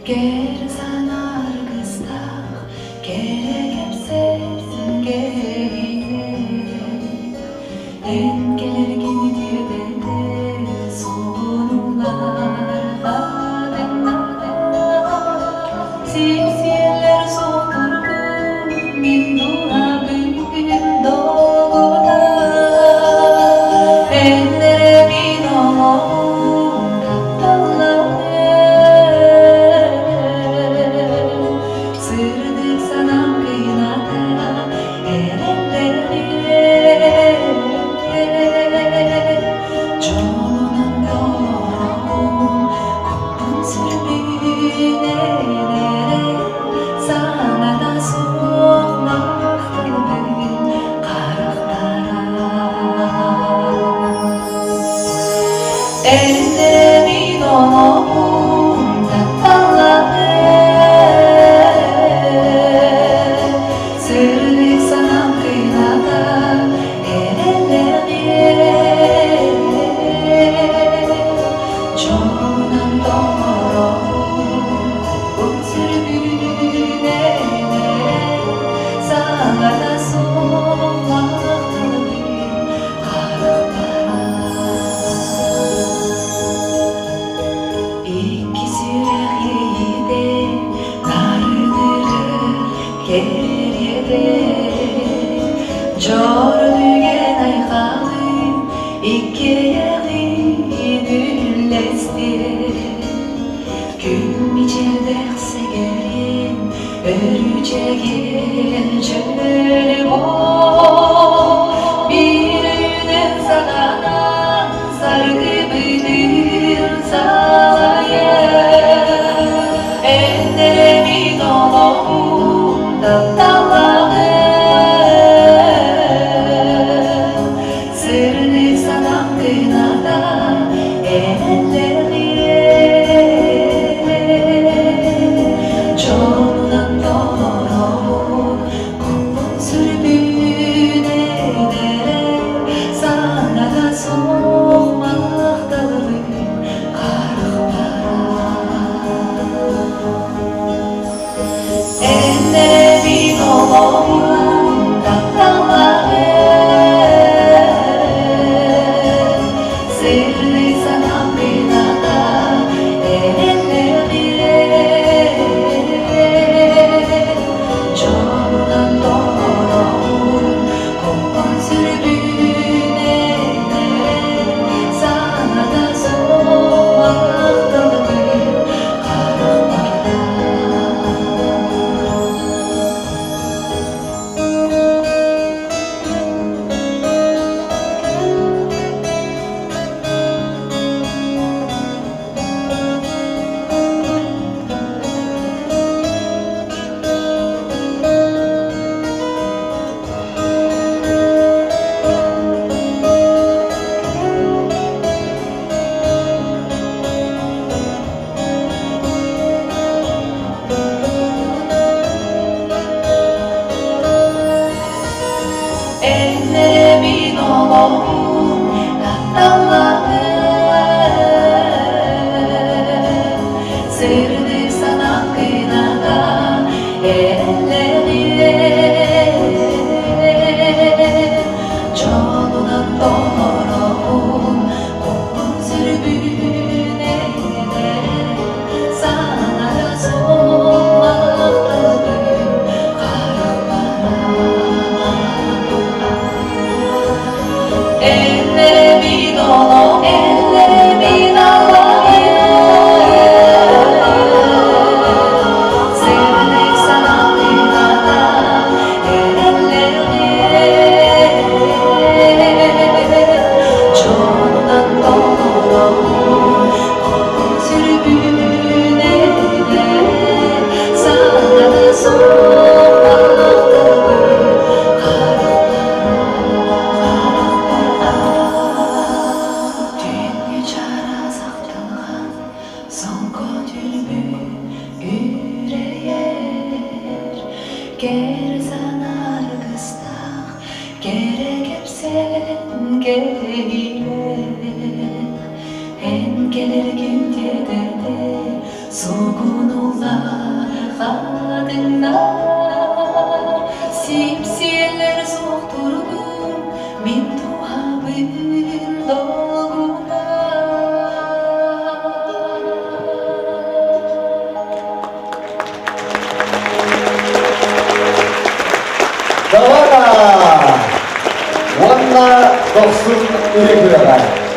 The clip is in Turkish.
Geri sanar kıstak, gerek sevsin gelir. Engeler gidiyor de sonlar adımlar. Silsiyeler soğutur min dua bugün doğuda. Ellere min olun dallar. Sırdık sana kıynada elleri. Çoğunun doğru kopun sürgünelere. Sana da soğumaktalı bugün karaklara. Ellere min olun dalları. Sırlık sana kıynada elleri. Çoğunun doğru bu sürgünelere. Sana da soğumaktalı bugün karaklara. İki sürek yiğide narıdırır geriyede. Jor dügen aykalım iki yerin üllestir. Gün içerde segerin örücegin çölü bu. Bir yünen sağanan sargı büdür sağaya. Ellerimin olumda dalları. Sırrı sana kıynada elleri. Çoğunun doğru kopun sürgünelere. Sana da soğumaktalı bugün karaklara. Ellerin olumda dalları. Sırrı sana kıynada elleri. Çoğunun doğru kopun sürgünelere. Sana da soğumaktalı bugün karaklara. Ellerimin olun dalları. Sırrı sana kıynada elleri. Çoğunun doğru kopun sürgünelere. Sana da soğumaktalı bugün karaklara. Ellerin olun Gerzanar kıstak gerekepsen geyle en gelir günde de soğunurlar kadınlar sipsiyeler soğuturdum min tuhabın dolguna. Davara! Wanna doksun ürek